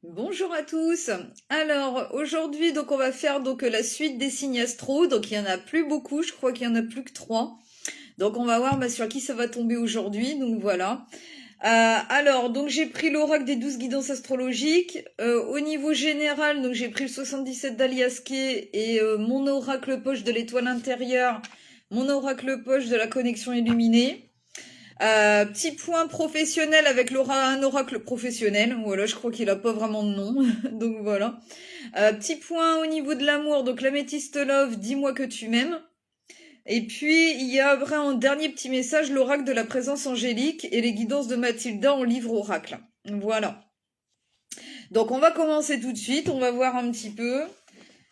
Bonjour à tous. Alors aujourd'hui donc on va faire donc la suite des signes astro. Donc il y en a plus beaucoup, je crois qu'il y en a plus que trois. Donc on va voir sur qui ça va tomber aujourd'hui. Donc voilà. Alors donc j'ai pris l'oracle des 12 guidances astrologiques. Au niveau général donc j'ai pris le 77 d'Aliaské et mon oracle poche de l'étoile intérieure, mon oracle poche de la connexion illuminée. Petit point professionnel avec un oracle professionnel. Voilà, je crois qu'il a pas vraiment de nom. Donc voilà. Petit point au niveau de l'amour. Donc l'améthyste love, dis-moi que tu m'aimes. Et puis il y a après un dernier petit message, l'oracle de la présence angélique et les guidances de Mathilda en livre oracle. Voilà. Donc on va commencer tout de suite. On va voir un petit peu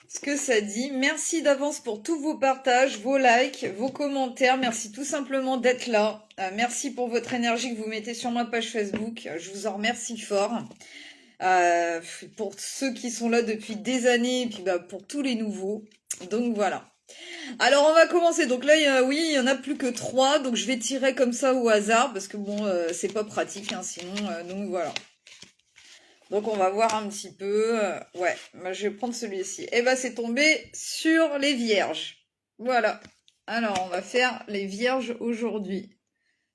ce que ça dit. Merci d'avance pour tous vos partages, vos likes, vos commentaires. Merci tout simplement d'être là. Merci pour votre énergie que vous mettez sur ma page Facebook. Je vous en remercie fort. Pour ceux qui sont là depuis des années et puis pour tous les nouveaux. Donc voilà. Alors on va commencer. Donc là, oui, il y en a plus que 3. Donc je vais tirer comme ça au hasard parce que bon, c'est pas pratique hein, sinon. Donc voilà. Donc on va voir un petit peu. Ouais, je vais prendre celui-ci. Et c'est tombé sur les vierges. Voilà. Alors on va faire les vierges aujourd'hui.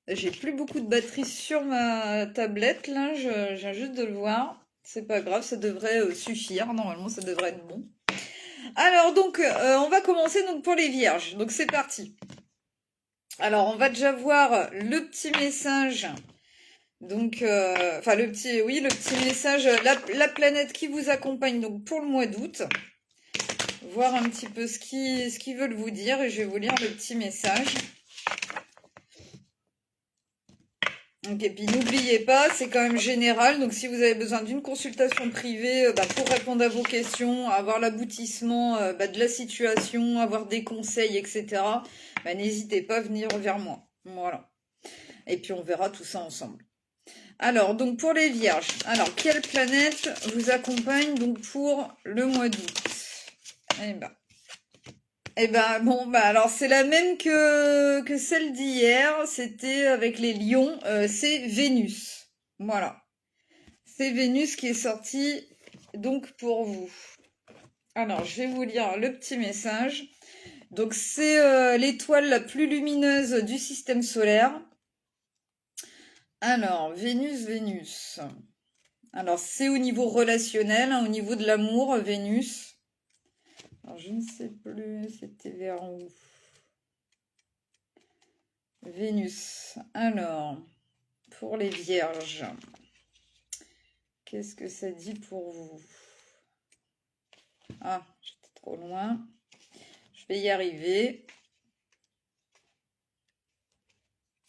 J'ai plus beaucoup de batterie sur ma tablette là, je viens juste de le voir. C'est pas grave, ça devrait suffire. Normalement ça devrait être bon. Alors donc on va commencer donc pour les vierges. Donc c'est parti. Alors on va déjà voir le petit message. Donc, le petit message, la planète qui vous accompagne donc pour le mois d'août. Voir un petit peu ce qu'ils veulent vous dire et je vais vous lire le petit message. Donc, et puis n'oubliez pas, c'est quand même général. Donc, si vous avez besoin d'une consultation privée pour répondre à vos questions, avoir l'aboutissement de la situation, avoir des conseils, etc., n'hésitez pas à venir vers moi. Voilà. Et puis on verra tout ça ensemble. Alors, donc pour les vierges, alors quelle planète vous accompagne donc pour le mois d'août? Alors c'est la même que celle d'hier, c'était avec les lions, c'est Vénus. Voilà. C'est Vénus qui est sortie donc pour vous. Alors, je vais vous lire le petit message. Donc c'est l'étoile la plus lumineuse du système solaire. Alors, Vénus. Alors, c'est au niveau relationnel, hein, au niveau de l'amour, Vénus. Alors, je ne sais plus, c'était vers où? Vénus. Alors, pour les vierges, qu'est-ce que ça dit pour vous? Ah, j'étais trop loin. Je vais y arriver.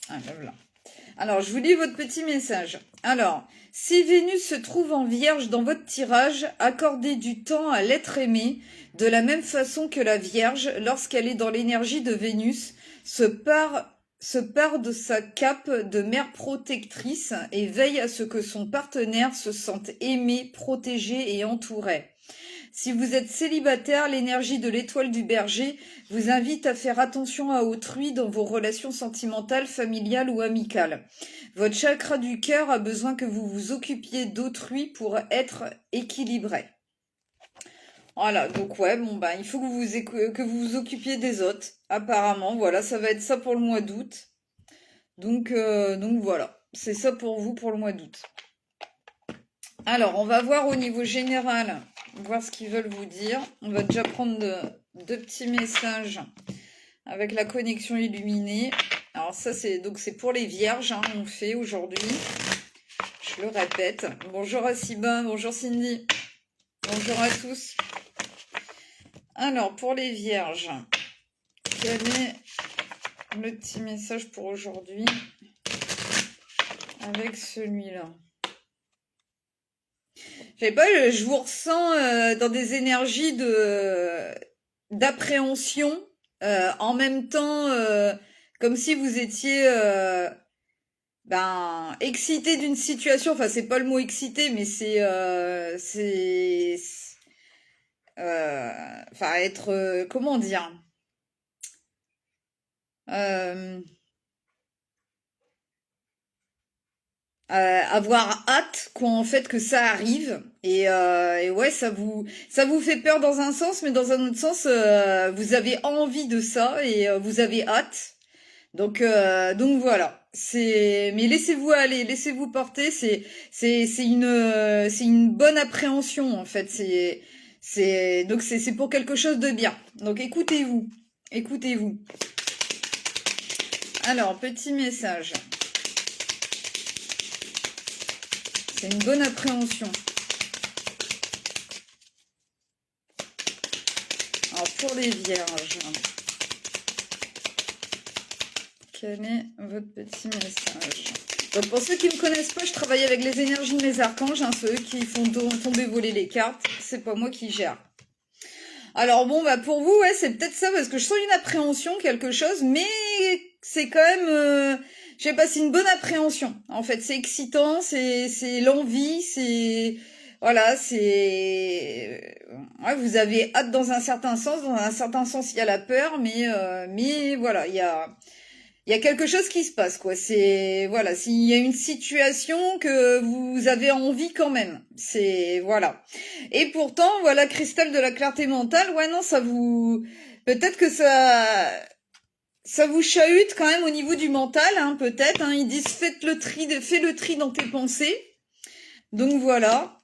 Ah, là, voilà. Alors, je vous lis votre petit message. Alors, si Vénus se trouve en vierge dans votre tirage, accordez du temps à l'être aimé, de la même façon que la vierge, lorsqu'elle est dans l'énergie de Vénus, se part de sa cape de mère protectrice et veille à ce que son partenaire se sente aimé, protégé et entouré. Si vous êtes célibataire, l'énergie de l'étoile du berger vous invite à faire attention à autrui dans vos relations sentimentales, familiales ou amicales. Votre chakra du cœur a besoin que vous vous occupiez d'autrui pour être équilibré. Voilà, donc ouais, il faut que vous vous occupiez des autres, apparemment. Voilà, ça va être ça pour le mois d'août. Donc voilà, c'est ça pour vous pour le mois d'août. Alors, on va voir au niveau général, voir ce qu'ils veulent vous dire. On va déjà prendre deux petits messages avec la connexion illuminée. Alors ça, c'est pour les vierges, hein, on fait aujourd'hui. Je le répète. Bonjour à Sibin, bonjour Cindy. Bonjour à tous. Alors, pour les vierges, quel est le petit message pour aujourd'hui avec celui-là? Je sais pas, je vous ressens dans des énergies d'appréhension, en même temps, comme si vous étiez excité d'une situation. Enfin, c'est pas le mot excité, mais être comment dire? Euh, avoir hâte quoi en fait que ça arrive et ouais ça vous fait peur dans un sens mais dans un autre sens vous avez envie de ça et vous avez hâte donc voilà mais laissez-vous aller laissez-vous porter c'est une bonne appréhension en fait c'est pour quelque chose de bien donc écoutez-vous alors petit message. C'est une bonne appréhension. Alors pour les vierges, quel est votre petit message? Donc pour ceux qui ne me connaissent pas, je travaille avec les énergies de mes archanges, hein, ceux qui font tomber voler les cartes, c'est pas moi qui gère. Alors bon, bah pour vous, ouais, c'est peut-être ça, parce que je sens une appréhension, quelque chose, mais c'est quand même... je sais pas, c'est une bonne appréhension. En fait, c'est excitant, c'est l'envie, c'est voilà, c'est ouais, vous avez hâte dans un certain sens. Dans un certain sens, il y a la peur, mais voilà, il y a quelque chose qui se passe, quoi. C'est voilà, s'il y a une situation que vous avez envie quand même. C'est voilà. Et pourtant, voilà, cristal de la clarté mentale. Ouais, non, ça vous peut-être que ça vous chahute quand même au niveau du mental, hein, peut-être. Hein, ils disent fais le tri dans tes pensées. Donc voilà.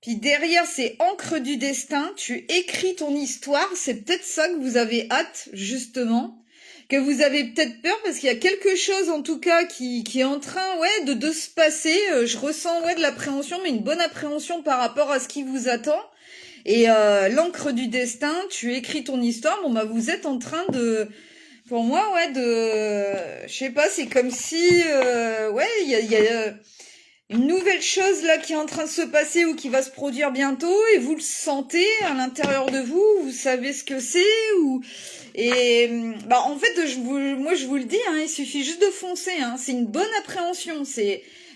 Puis derrière, c'est encre du destin. Tu écris ton histoire. C'est peut-être ça que vous avez hâte, justement. Que vous avez peut-être peur parce qu'il y a quelque chose, en tout cas, qui est en train, ouais, de se passer. Je ressens, ouais, de l'appréhension, mais une bonne appréhension par rapport à ce qui vous attend. Et l'encre du destin, tu écris ton histoire. Bon, bah, vous êtes en train de... Pour moi, ouais, je sais pas, c'est comme si... ouais, il y a une nouvelle chose là qui est en train de se passer ou qui va se produire bientôt et vous le sentez à l'intérieur de vous, vous savez ce que c'est et bah en fait moi je vous le dis hein, il suffit juste de foncer hein, c'est une bonne appréhension,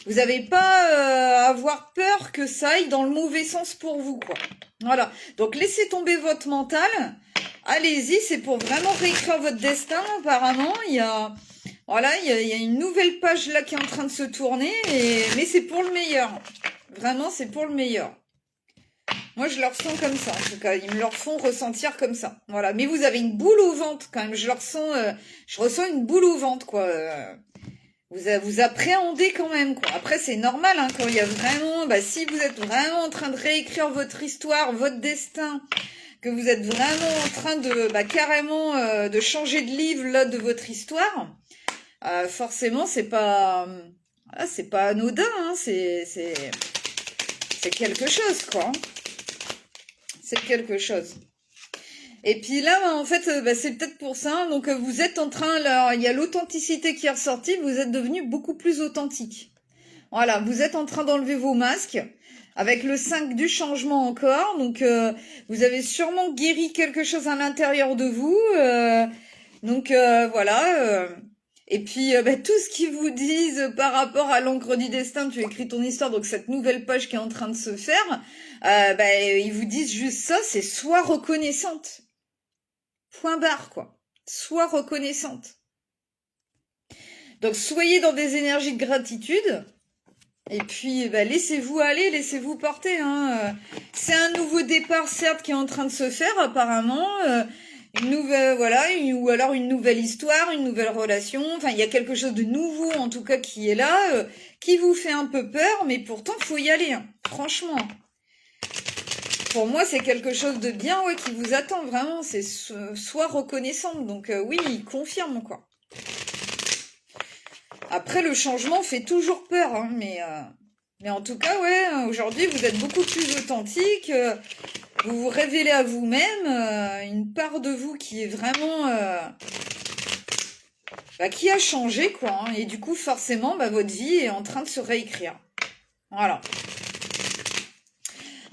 vous n'avez pas à avoir peur que ça aille dans le mauvais sens pour vous quoi. Voilà. Donc laissez tomber votre mental. Allez-y, c'est pour vraiment réécrire votre destin apparemment, voilà, il y a une nouvelle page là qui est en train de se tourner, mais c'est pour le meilleur. Vraiment, c'est pour le meilleur. Moi, je le ressens comme ça, en tout cas. Ils me le font ressentir comme ça. Voilà. Mais vous avez une boule au ventre, quand même. Je ressens une boule au ventre, quoi. Vous appréhendez quand même, quoi. Après, c'est normal, hein, quand il y a vraiment... Bah, si vous êtes vraiment en train de réécrire votre histoire, votre destin, que vous êtes vraiment en train de... Bah, carrément de changer de livre, là, de votre histoire... forcément, c'est pas anodin, hein, c'est quelque chose, quoi. Hein. C'est quelque chose. Et puis là, en fait, bah, c'est peut-être pour ça. Donc, vous êtes en train, là, il y a l'authenticité qui est ressortie. Vous êtes devenu beaucoup plus authentique. Voilà, vous êtes en train d'enlever vos masques. Avec le 5 du changement encore. Donc, vous avez sûrement guéri quelque chose à l'intérieur de vous. Donc, voilà. Et puis, bah, tout ce qu'ils vous disent par rapport à l'encre du destin, tu écris ton histoire, donc cette nouvelle page qui est en train de se faire, bah, ils vous disent juste ça, c'est sois reconnaissante. Point barre, quoi. Sois reconnaissante. Donc, soyez dans des énergies de gratitude. Et puis, bah, laissez-vous aller, laissez-vous porter. Hein. C'est un nouveau départ, certes, qui est en train de se faire, apparemment. Une nouvelle, voilà, ou alors une nouvelle histoire, une nouvelle relation. Enfin, il y a quelque chose de nouveau, en tout cas, qui est là, qui vous fait un peu peur, mais pourtant, faut y aller. Hein. Franchement. Pour moi, c'est quelque chose de bien, ouais, qui vous attend, vraiment. C'est soit reconnaissante. Donc, oui, il confirme, quoi. Après, le changement fait toujours peur, hein, mais en tout cas, ouais, aujourd'hui, vous êtes beaucoup plus authentique, vous vous révélez à vous-même, une part de vous qui est vraiment, bah, qui a changé, quoi, hein, et du coup, forcément, bah, votre vie est en train de se réécrire. Voilà.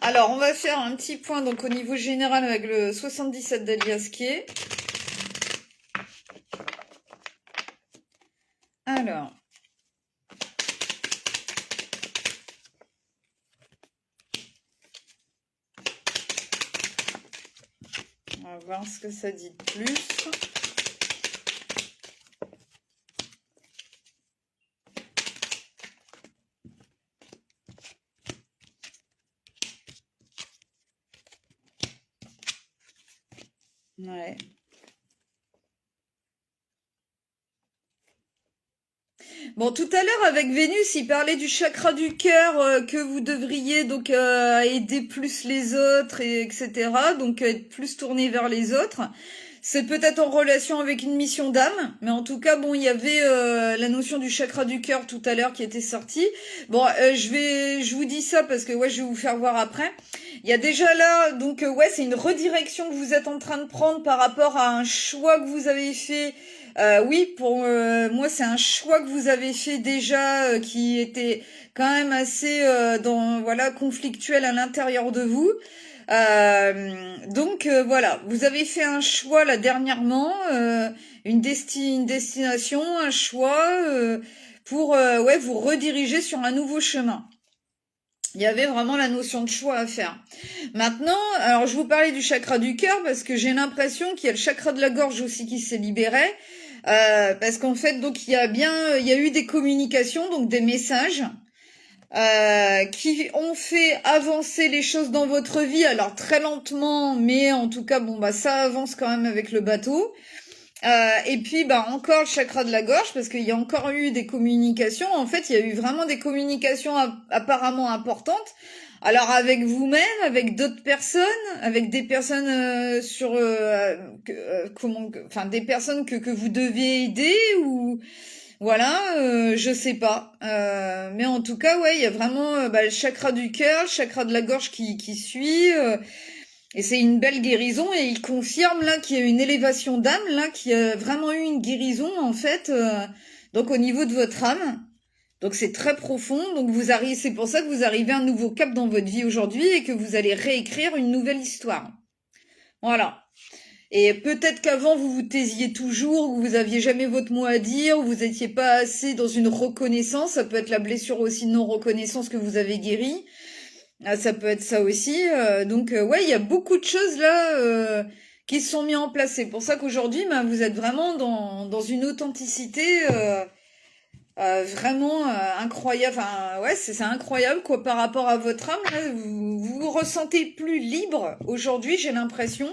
Alors, on va faire un petit point, donc, au niveau général, avec le 77 d'Aliasquet. Alors... on va voir ce que ça dit de plus. Ouais. Bon, tout à l'heure avec Vénus, il parlait du chakra du cœur que vous devriez donc aider plus les autres et etc. Donc être plus tourné vers les autres. C'est peut-être en relation avec une mission d'âme, mais en tout cas bon, il y avait la notion du chakra du cœur tout à l'heure qui était sortie. Bon, je vous dis ça parce que ouais, je vais vous faire voir après. Il y a déjà là donc ouais, c'est une redirection que vous êtes en train de prendre par rapport à un choix que vous avez fait. Oui, pour moi, c'est un choix que vous avez fait déjà qui était quand même assez voilà conflictuel à l'intérieur de vous. Donc voilà, vous avez fait un choix là dernièrement, une destination, un choix pour ouais vous rediriger sur un nouveau chemin. Il y avait vraiment la notion de choix à faire. Maintenant, alors je vous parlais du chakra du cœur parce que j'ai l'impression qu'il y a le chakra de la gorge aussi qui s'est libéré. Parce qu'en fait, donc il y a eu des communications, donc des messages qui ont fait avancer les choses dans votre vie. Alors très lentement, mais en tout cas, bon bah ça avance quand même avec le bateau. Et puis bah encore le chakra de la gorge parce qu'il y a encore eu des communications. En fait, il y a eu vraiment des communications apparemment importantes. Alors avec vous-même, avec d'autres personnes, avec des personnes enfin des personnes que vous deviez aider ou voilà, je sais pas. Mais en tout cas, ouais, il y a vraiment bah, le chakra du cœur, le chakra de la gorge qui suit. Et c'est une belle guérison et il confirme là qu'il y a une élévation d'âme, là, qu'il y a vraiment eu une guérison en fait, donc au niveau de votre âme. Donc c'est très profond, donc c'est pour ça que vous arrivez à un nouveau cap dans votre vie aujourd'hui et que vous allez réécrire une nouvelle histoire. Voilà. Et peut-être qu'avant vous vous taisiez toujours, ou vous aviez jamais votre mot à dire, ou vous étiez pas assez dans une reconnaissance. Ça peut être la blessure aussi de non-reconnaissance que vous avez guérie. Ah, ça peut être ça aussi. Donc ouais, il y a beaucoup de choses là qui se sont mis en place. C'est pour ça qu'aujourd'hui, ben, vous êtes vraiment dans une authenticité vraiment incroyable. Enfin ouais, c'est incroyable quoi par rapport à votre âme. Là, vous vous ressentez plus libre aujourd'hui, j'ai l'impression.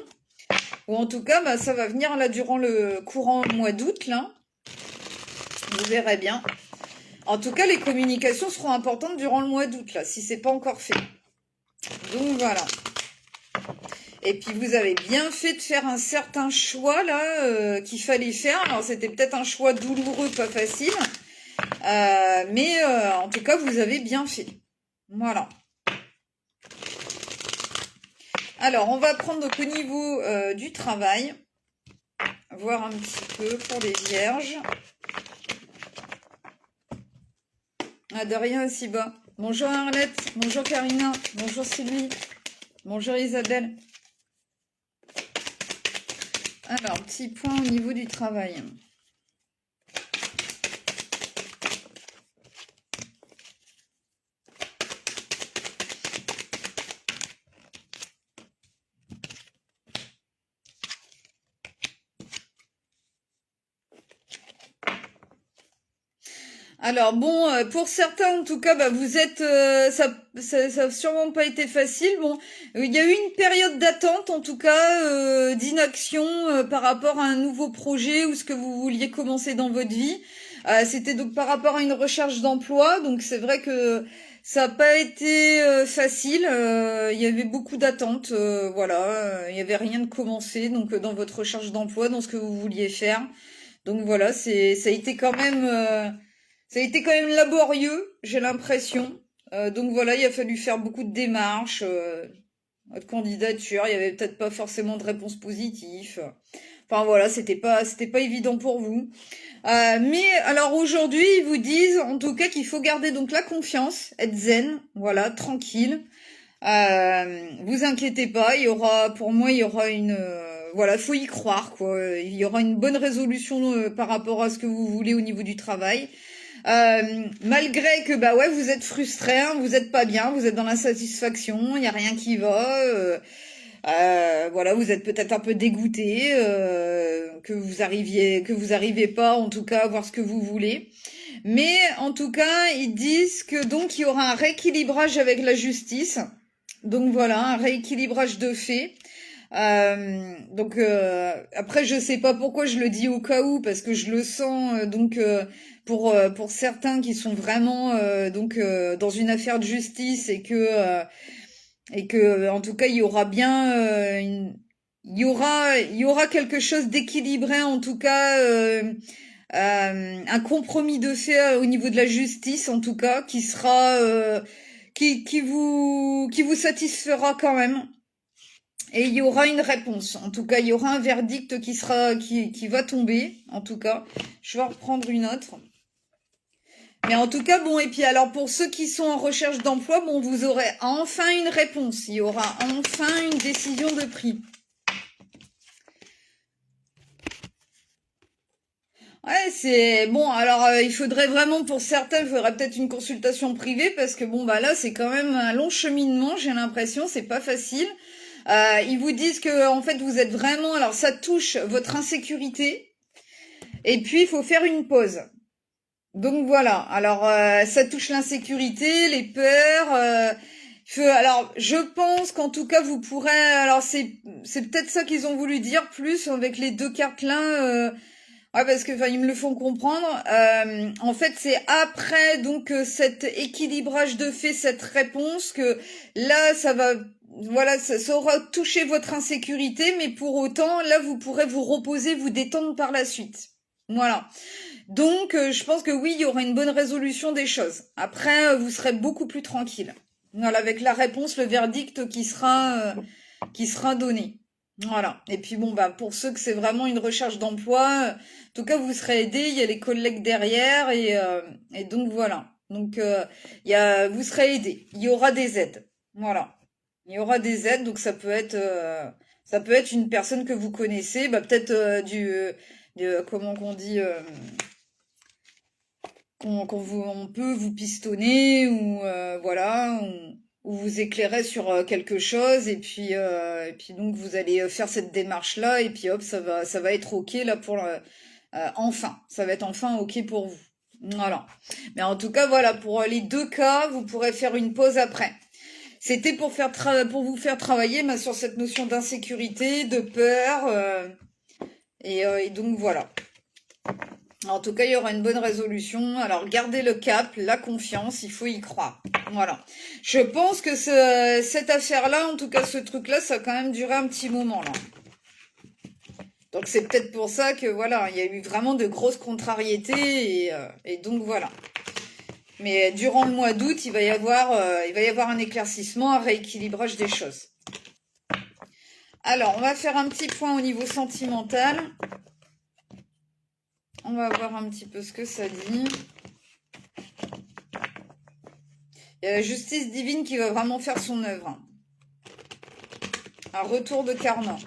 Ou en tout cas, bah, ça va venir là durant le courant mois d'août là. Vous verrez bien. En tout cas, les communications seront importantes durant le mois d'août là, si c'est pas encore fait. Donc voilà. Et puis vous avez bien fait de faire un certain choix là qu'il fallait faire. Alors c'était peut-être un choix douloureux, pas facile, mais en tout cas vous avez bien fait. Voilà. Alors on va prendre donc au niveau du travail, voir un petit peu pour les vierges. Ah, de rien aussi bas. Bonjour Arlette, bonjour Karina, bonjour Sylvie, bonjour Isabelle. Alors, petit point au niveau du travail. Alors bon, pour certains en tout cas, bah, vous êtes, ça a sûrement pas été facile. Bon, il y a eu une période d'attente en tout cas, d'inaction par rapport à un nouveau projet ou ce que vous vouliez commencer dans votre vie. C'était donc par rapport à une recherche d'emploi, donc c'est vrai que ça n'a pas été facile. Il y avait beaucoup d'attentes, voilà. Il y avait rien de commencé donc dans votre recherche d'emploi, dans ce que vous vouliez faire. Donc voilà, ça a été quand même. Ça a été quand même laborieux, j'ai l'impression. Donc voilà, il a fallu faire beaucoup de démarches, de candidature. Il y avait peut-être pas forcément de réponse positive. Enfin voilà, c'était pas évident pour vous. Mais alors aujourd'hui, ils vous disent en tout cas qu'il faut garder donc la confiance, être zen, voilà, tranquille. Vous inquiétez pas, pour moi, il y aura voilà, faut y croire quoi. Il y aura une bonne résolution par rapport à ce que vous voulez au niveau du travail. Malgré que bah ouais vous êtes frustré, hein, vous êtes pas bien, vous êtes dans l'insatisfaction, il y a rien qui va, voilà vous êtes peut-être un peu dégoûté, que vous arrivez pas en tout cas à voir ce que vous voulez, mais en tout cas ils disent que donc il y aura un rééquilibrage avec la justice, donc voilà un rééquilibrage de fait. Après, je sais pas pourquoi je le dis au cas où, parce que je le sens. Pour certains qui sont vraiment dans une affaire de justice et que en tout cas il y aura bien il y aura quelque chose d'équilibré en tout cas. Un compromis de fait au niveau de la justice en tout cas qui sera qui vous satisfera quand même. Et il y aura une réponse. En tout cas, il y aura un verdict qui va tomber. En tout cas, je vais en reprendre une autre. Mais en tout cas, bon, et puis alors pour ceux qui sont en recherche d'emploi, bon, vous aurez enfin une réponse. Il y aura enfin une décision de prix. Ouais, c'est bon. Alors, il faudrait vraiment pour certains, il faudrait peut-être une consultation privée parce que bon, bah là, c'est quand même un long cheminement. J'ai l'impression, c'est pas facile. Ils vous disent que en fait, vous êtes vraiment. Alors, ça touche votre insécurité. Et puis, il faut faire une pause. Donc voilà. Alors, ça touche l'insécurité, les peurs. Alors, je pense qu'en tout cas, vous pourrez. Alors, c'est peut-être ça qu'ils ont voulu dire plus avec les deux cartes là. Ouais, parce que enfin ils me le font comprendre. En fait, c'est après donc cet équilibrage de fait, cette réponse que là, ça va, voilà, ça aura touché votre insécurité, mais pour autant, là, vous pourrez vous reposer, vous détendre par la suite. Voilà. Donc, je pense que oui, il y aura une bonne résolution des choses. Après, vous serez beaucoup plus tranquille. Voilà, avec la réponse, le verdict qui sera donné. Voilà. Et puis bon, bah pour ceux que c'est vraiment une recherche d'emploi, en tout cas vous serez aidés. Il y a les collègues derrière et donc voilà. Donc vous serez aidés. Il y aura des aides. Voilà. Il y aura des aides. Donc ça peut être une personne que vous connaissez, bah peut-être comment qu'on dit. On peut vous pistonner ou voilà, ou vous éclairer sur quelque chose et puis donc vous allez faire cette démarche là et puis hop ça va être ok là enfin ça va être enfin ok pour vous. Voilà. Mais en tout cas voilà pour les deux cas vous pourrez faire une pause après. C'était pour vous faire travailler sur cette notion d'insécurité, de peur et donc voilà. En tout cas, il y aura une bonne résolution. Alors, gardez le cap, la confiance, il faut y croire. Voilà. Je pense que cette affaire-là, en tout cas ce truc-là, ça a quand même duré un petit moment là. Donc c'est peut-être pour ça que voilà, il y a eu vraiment de grosses contrariétés et donc voilà. Mais durant le mois d'août, il va y avoir un éclaircissement, un rééquilibrage des choses. Alors, on va faire un petit point au niveau sentimental. On va voir un petit peu ce que ça dit. Il y a la justice divine qui va vraiment faire son œuvre. Un retour de karma.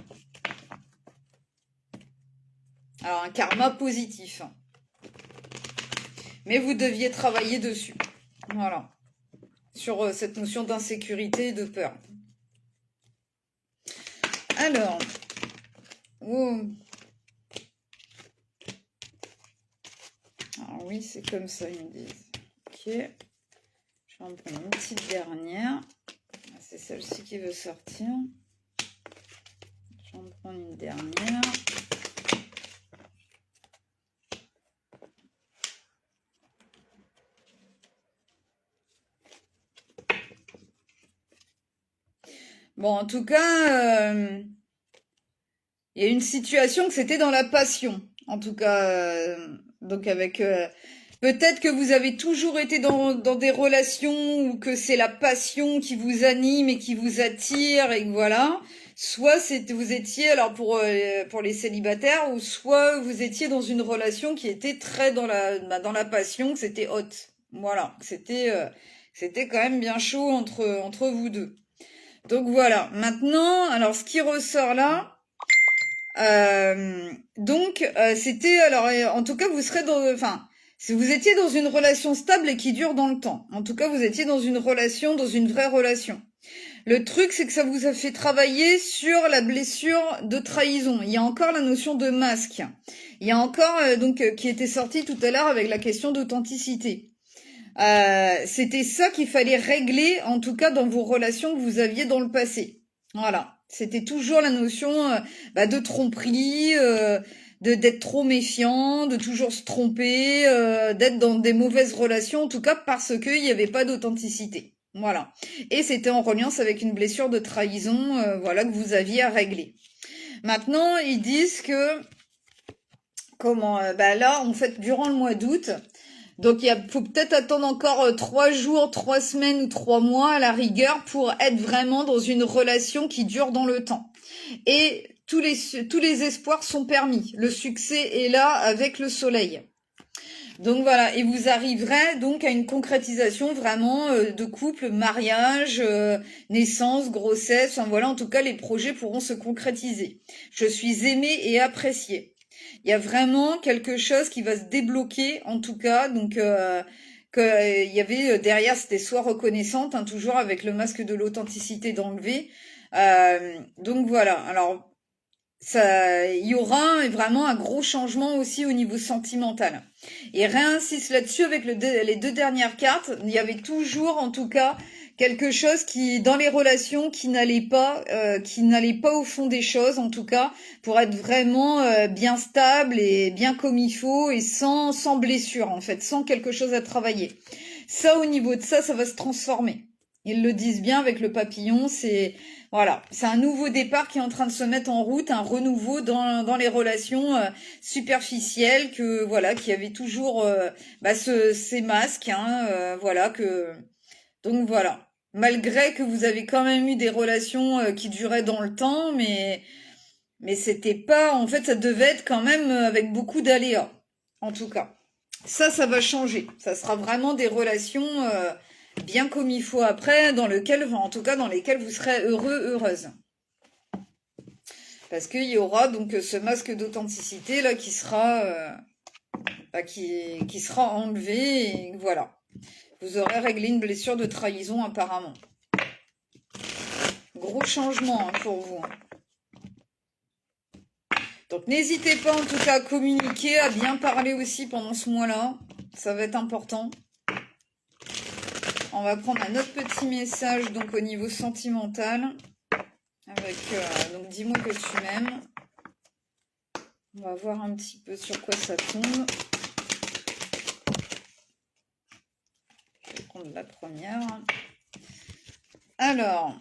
Alors, un karma positif. Mais vous deviez travailler dessus. Voilà. Sur cette notion d'insécurité et de peur. Alors. Oh. Alors oui, c'est comme ça, ils me disent. Ok. Je vais en prendre une petite dernière. C'est celle-ci qui veut sortir. Je vais en prendre une dernière. Bon, en tout cas, il y a une situation que c'était dans la passion. En tout cas, donc avec... peut-être que vous avez toujours été dans des relations où que c'est la passion qui vous anime et qui vous attire et que voilà. Soit vous étiez, alors pour les célibataires, ou soit vous étiez dans une relation qui était très dans la passion, que c'était hot. Voilà, c'était quand même bien chaud entre vous deux. Donc voilà. Maintenant, alors ce qui ressort là, c'était alors en tout cas vous serez si vous étiez dans une relation stable et qui dure dans le temps. En tout cas, vous étiez dans une relation, dans une vraie relation. Le truc, c'est que ça vous a fait travailler sur la blessure de trahison. Il y a encore la notion de masque. Il y a encore qui était sorti tout à l'heure avec la question d'authenticité. C'était ça qu'il fallait régler, en tout cas dans vos relations que vous aviez dans le passé. Voilà. C'était toujours la notion de tromperie, d'être trop méfiant, de toujours se tromper, d'être dans des mauvaises relations, en tout cas parce qu'il n'y avait pas d'authenticité. Voilà. Et c'était en reliance avec une blessure de trahison, voilà, que vous aviez à régler. Maintenant, ils disent que, là, en fait, durant le mois d'août, donc faut peut-être attendre encore 3 jours, 3 semaines ou 3 mois à la rigueur pour être vraiment dans une relation qui dure dans le temps. Et tous les espoirs sont permis. Le succès est là avec le soleil. Donc voilà, et vous arriverez donc à une concrétisation vraiment de couple, mariage, naissance, grossesse, enfin voilà, en tout cas les projets pourront se concrétiser. Je suis aimée et appréciée. Il y a vraiment quelque chose qui va se débloquer en tout cas, donc il y avait derrière, c'était soit reconnaissante, hein, toujours avec le masque de l'authenticité d'enlever. Donc voilà, alors il y aura vraiment un gros changement aussi au niveau sentimental. Et réinsiste là-dessus avec les 2 dernières cartes. Il y avait toujours, en tout cas, quelque chose qui, dans les relations, qui n'allait pas au fond des choses, en tout cas, pour être vraiment bien stable et bien comme il faut et sans blessure, en fait, sans quelque chose à travailler. Ça, au niveau de ça, ça va se transformer. Ils le disent bien avec le papillon, c'est un nouveau départ qui est en train de se mettre en route, un renouveau dans les relations superficielles qui avait toujours ces masques, hein, donc voilà. Malgré que vous avez quand même eu des relations qui duraient dans le temps, mais c'était pas, en fait, ça devait être quand même avec beaucoup d'aléas, en tout cas. Ça va changer. Ça sera vraiment des relations bien comme il faut après, dans lesquelles vous serez heureux, heureuse. Parce qu'il y aura donc ce masque d'authenticité là qui sera qui sera enlevé et voilà. Vous aurez réglé une blessure de trahison apparemment. Gros changement pour vous. Donc n'hésitez pas en tout cas à communiquer, à bien parler aussi pendant ce mois-là. Ça va être important. On va prendre un autre petit message donc au niveau sentimental. Avec donc dis-moi que tu m'aimes. On va voir un petit peu sur quoi ça tombe. Je vais prendre la première. Alors,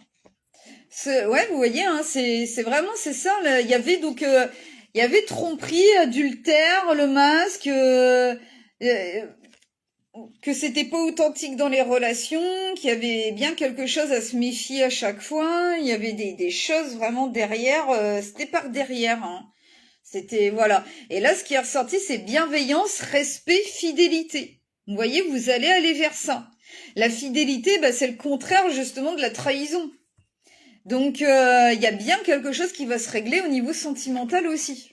vous voyez, hein, c'est vraiment c'est ça. Là. Il y avait donc il y avait tromperie, adultère, le masque. Que c'était pas authentique dans les relations, qu'il y avait bien quelque chose à se méfier à chaque fois, il y avait des choses vraiment derrière, c'était par derrière, hein. C'était, voilà. Et là, ce qui est ressorti, c'est bienveillance, respect, fidélité. Vous voyez, vous allez aller vers ça. La fidélité, c'est le contraire justement de la trahison. Donc, il y a bien quelque chose qui va se régler au niveau sentimental aussi.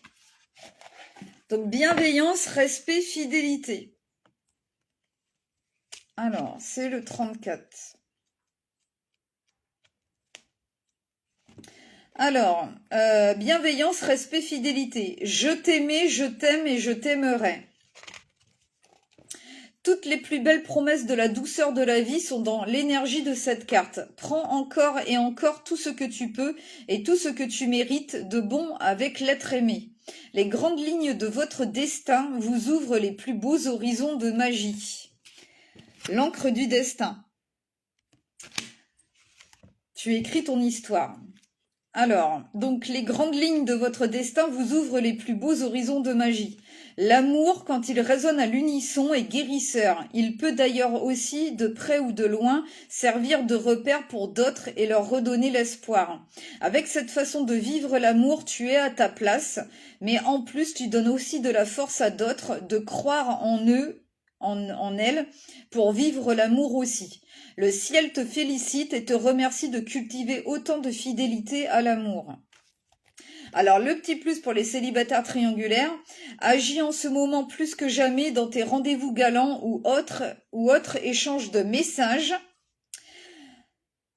Donc, bienveillance, respect, fidélité. Alors, c'est le 34. Alors, bienveillance, respect, fidélité. Je t'aimais, je t'aime et je t'aimerai. Toutes les plus belles promesses de la douceur de la vie sont dans l'énergie de cette carte. Prends encore et encore tout ce que tu peux et tout ce que tu mérites de bon avec l'être aimé. Les grandes lignes de votre destin vous ouvrent les plus beaux horizons de magie. L'encre du destin. Tu écris ton histoire. Alors, donc les grandes lignes de votre destin vous ouvrent les plus beaux horizons de magie. L'amour, quand il résonne à l'unisson, est guérisseur. Il peut d'ailleurs aussi, de près ou de loin, servir de repère pour d'autres et leur redonner l'espoir. Avec cette façon de vivre l'amour, tu es à ta place, mais en plus tu donnes aussi de la force à d'autres de croire en eux, en elles, pour vivre l'amour aussi. Le ciel te félicite et te remercie de cultiver autant de fidélité à l'amour. Alors, le petit plus pour les célibataires triangulaires, agis en ce moment plus que jamais dans tes rendez-vous galants ou autres échanges de messages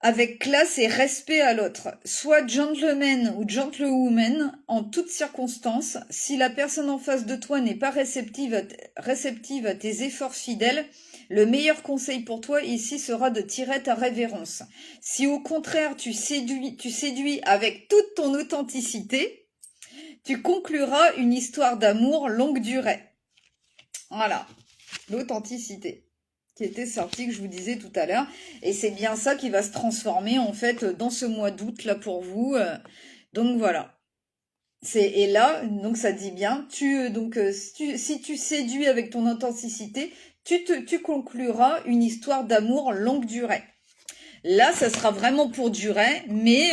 avec classe et respect à l'autre. Sois gentleman ou gentlewoman en toutes circonstances. Si la personne en face de toi n'est pas réceptive à tes efforts fidèles, Le meilleur conseil pour toi ici sera de tirer ta révérence. Si au contraire tu séduis avec toute ton authenticité, tu concluras une histoire d'amour longue durée. Voilà, l'authenticité qui était sortie, que je vous disais tout à l'heure. Et c'est bien ça qui va se transformer en fait dans ce mois d'août là pour vous. Donc voilà. Et là, donc ça dit bien, si tu séduis avec ton authenticité, tu concluras une histoire d'amour longue durée. Là, ça sera vraiment pour durer, mais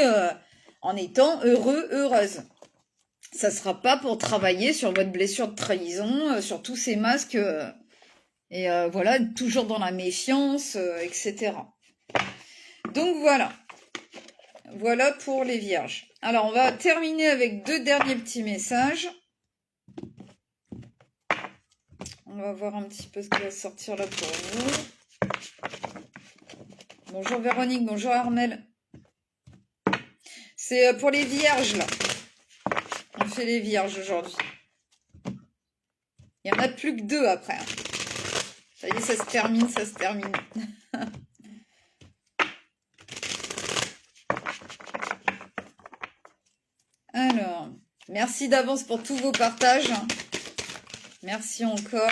en étant heureux, heureuse. Ça sera pas pour travailler sur votre blessure de trahison, sur tous ces masques, et voilà, toujours dans la méfiance, etc. Donc voilà. Voilà pour les vierges. Alors, on va terminer avec 2 derniers petits messages. On va voir un petit peu ce qui va sortir là pour vous. Bonjour Véronique, bonjour Armel. C'est pour les vierges, là. On fait les vierges aujourd'hui. Il n'y en a plus que 2 après. Hein. Ça y est, ça se termine, ça se termine. Alors, merci d'avance pour tous vos partages. Merci encore.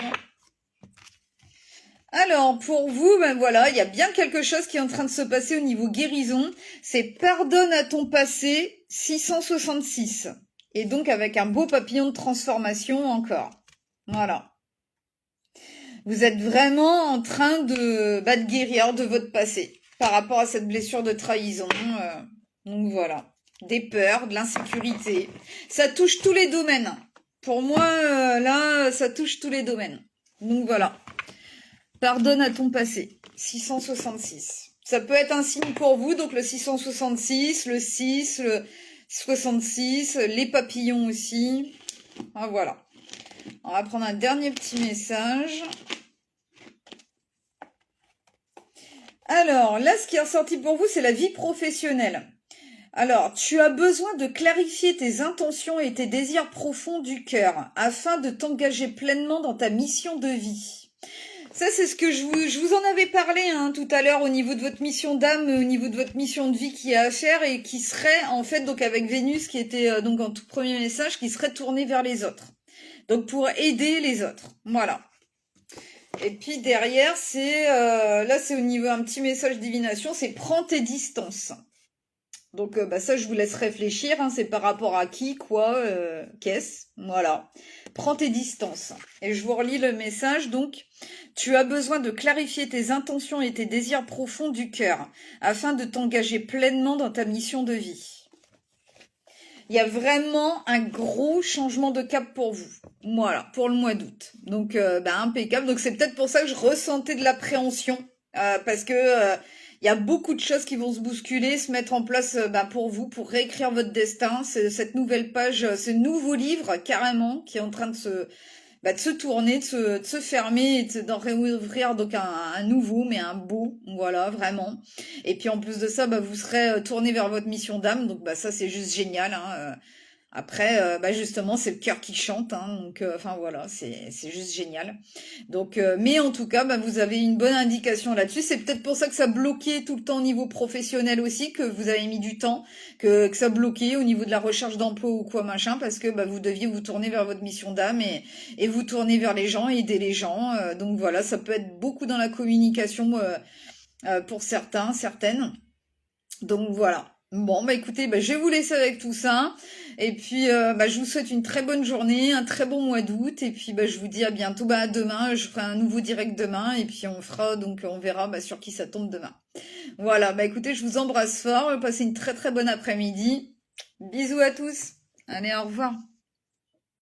Alors, pour vous, ben voilà, il y a bien quelque chose qui est en train de se passer au niveau guérison. C'est pardonne à ton passé 666. Et donc avec un beau papillon de transformation encore. Voilà. Vous êtes vraiment en train de guérir de votre passé par rapport à cette blessure de trahison. Donc voilà. Des peurs, de l'insécurité. Ça touche tous les domaines. Pour moi, là, ça touche tous les domaines. Donc voilà. Pardonne à ton passé. 666. Ça peut être un signe pour vous, donc le 666, le 6, le 66, les papillons aussi. Ah, voilà. On va prendre un dernier petit message. Alors, là, ce qui est ressorti pour vous, c'est la vie professionnelle. Alors, tu as besoin de clarifier tes intentions et tes désirs profonds du cœur afin de t'engager pleinement dans ta mission de vie. Ça, c'est ce que je vous en avais parlé tout à l'heure au niveau de votre mission d'âme, au niveau de votre mission de vie qui y a à faire et qui serait, en fait, donc avec Vénus qui était donc en tout premier message, qui serait tournée vers les autres. Donc, pour aider les autres. Voilà. Et puis derrière, c'est là, c'est au niveau un petit message divination, c'est prends tes distances. Donc ça, je vous laisse réfléchir. C'est par rapport à qui, quoi, qu'est-ce. Voilà. Prends tes distances. Et je vous relis le message. Donc, tu as besoin de clarifier tes intentions et tes désirs profonds du cœur afin de t'engager pleinement dans ta mission de vie. Il y a vraiment un gros changement de cap pour vous. Voilà, pour le mois d'août. Donc, impeccable. Donc, c'est peut-être pour ça que je ressentais de l'appréhension. Parce que il y a beaucoup de choses qui vont se bousculer, se mettre en place pour vous, pour réécrire votre destin. C'est cette nouvelle page, ce nouveau livre, carrément, qui est en train de se tourner, de se fermer et d'en réouvrir donc un nouveau, mais un beau, voilà, vraiment. Et puis en plus de ça, vous serez tourné vers votre mission d'âme, donc ça c'est juste génial. Après, justement, c'est le cœur qui chante, donc voilà, c'est juste génial. Donc, mais en tout cas, vous avez une bonne indication là-dessus. C'est peut-être pour ça que ça bloquait tout le temps au niveau professionnel aussi, que vous avez mis du temps, que ça bloquait au niveau de la recherche d'emploi ou quoi machin, parce que vous deviez vous tourner vers votre mission d'âme et vous tourner vers les gens, aider les gens. Donc voilà, ça peut être beaucoup dans la communication pour certains, certaines. Donc voilà. Bon, écoutez, je vais vous laisser avec tout ça. Et puis, je vous souhaite une très bonne journée, un très bon mois d'août. Et puis, je vous dis à bientôt. À demain, je ferai un nouveau direct demain. Et puis, on verra sur qui ça tombe demain. Voilà, écoutez, je vous embrasse fort. Passez une très très bonne après-midi. Bisous à tous. Allez, au revoir.